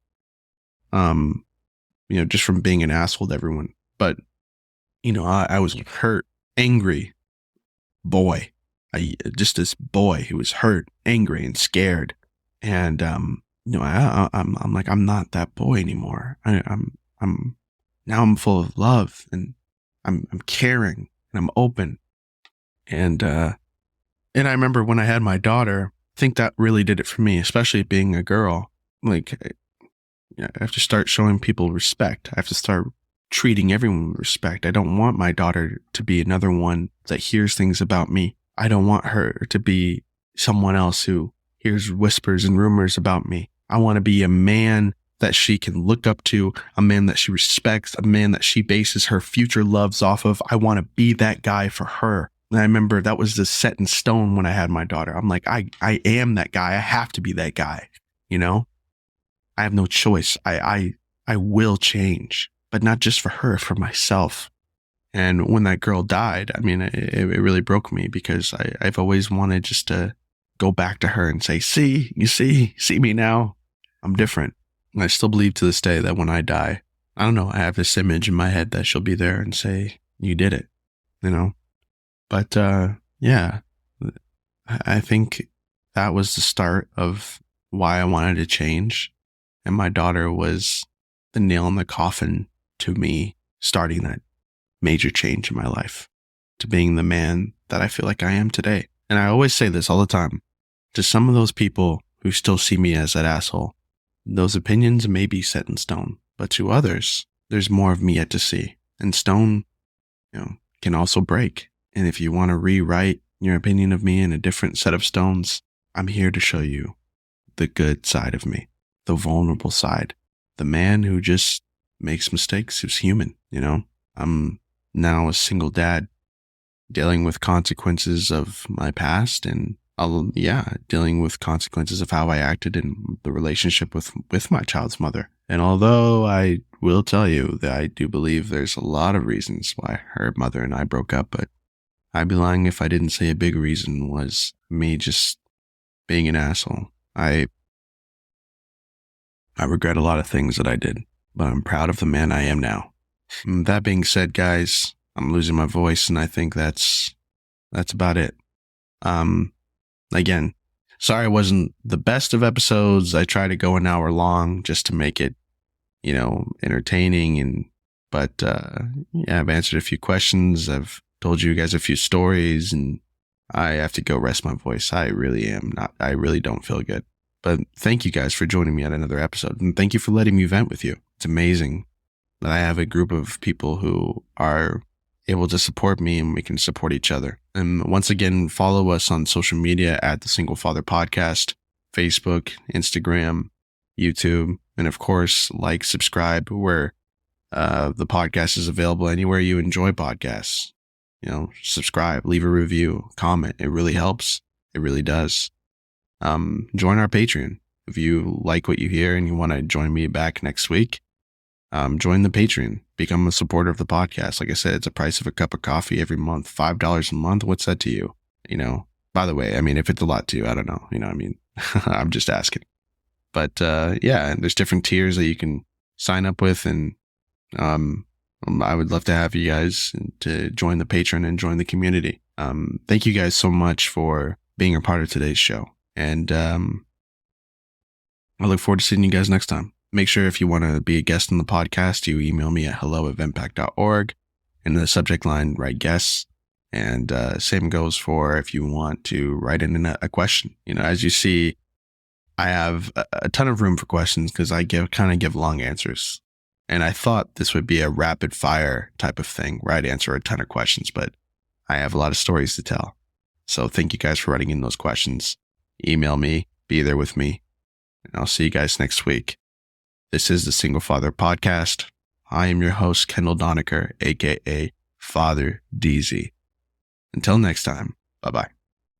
Just from being an asshole to everyone. But, I was hurt, angry boy. Just this boy who was hurt, angry and scared. And, I'm like, I'm not that boy anymore. I'm full of love and I'm caring and I'm open. And I remember when I had my daughter, I think that really did it for me, especially being a girl. Like, I have to start showing people respect. I have to start treating everyone with respect. I don't want my daughter to be another one that hears things about me. I don't want her to be someone else who hears whispers and rumors about me. I want to be a man that she can look up to, a man that she respects, a man that she bases her future loves off of. I want to be that guy for her. And I remember that was just set in stone when I had my daughter. I'm like, I am that guy. I have to be that guy. You know, I have no choice. I will change, but not just for her, for myself. And when that girl died, I mean, it really broke me, because I've always wanted just to go back to her and say, see me now. I'm different. And I still believe to this day that when I die, I don't know, I have this image in my head that she'll be there and say, you did it, you know? But, yeah, I think that was the start of why I wanted to change. And my daughter was the nail in the coffin to me starting that major change in my life, to being the man that I feel like I am today. And I always say this all the time to some of those people who still see me as that asshole. Those opinions may be set in stone, but to others, there's more of me yet to see. And stone, can also break. And if you want to rewrite your opinion of me in a different set of stones, I'm here to show you the good side of me, the vulnerable side, the man who just makes mistakes, who's human, I'm now a single dad dealing with consequences of my past and dealing with consequences of how I acted in the relationship with my child's mother. And although I will tell you that I do believe there's a lot of reasons why her mother and I broke up, but I'd be lying if I didn't say a big reason was me just being an asshole. I regret a lot of things that I did, but I'm proud of the man I am now. That being said, guys, I'm losing my voice, and I think that's about it. Again, sorry it wasn't the best of episodes. I try to go an hour long just to make it, entertaining. But I've answered a few questions. I've told you guys a few stories, and I have to go rest my voice. I really don't feel good. But thank you guys for joining me on another episode, and thank you for letting me vent with you. It's amazing that I have a group of people who are able to support me, and we can support each other. And once again, follow us on social media at the Single Father Podcast, Facebook, Instagram, YouTube, and of course, subscribe where the podcast is available anywhere you enjoy podcasts. Subscribe, leave a review, comment. It really helps. It really does. Join our Patreon. If you like what you hear and you want to join me back next week, join the Patreon, become a supporter of the podcast. Like I said, it's a price of a cup of coffee every month, $5 a month. What's that to you? By the way, if it's a lot to you, I don't know. I'm just asking. But, there's different tiers that you can sign up with. And, I would love to have you guys to join the Patreon and join the community. Thank you guys so much for being a part of today's show. And, I look forward to seeing you guys next time. Make sure if you want to be a guest on the podcast, you email me at hello@venpack.org. In the subject line, write guests. And same goes for if you want to write in a question. As you see, I have a ton of room for questions because I kind of give long answers. And I thought this would be a rapid fire type of thing where I'd answer a ton of questions, but I have a lot of stories to tell. So thank you guys for writing in those questions. Email me, be there with me, and I'll see you guys next week. This is the Single Father Podcast. I am your host, Kendall Donaker, aka Father DZ. Until next time, bye-bye.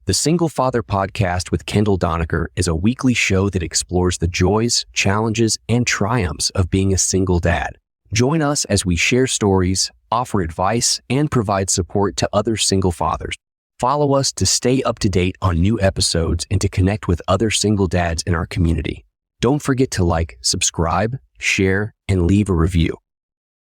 The Single Father Podcast with Kendall Donaker is a weekly show that explores the joys, challenges, and triumphs of being a single dad. Join us as we share stories, offer advice, and provide support to other single fathers. Follow us to stay up to date on new episodes and to connect with other single dads in our community. Don't forget to subscribe, share, and leave a review.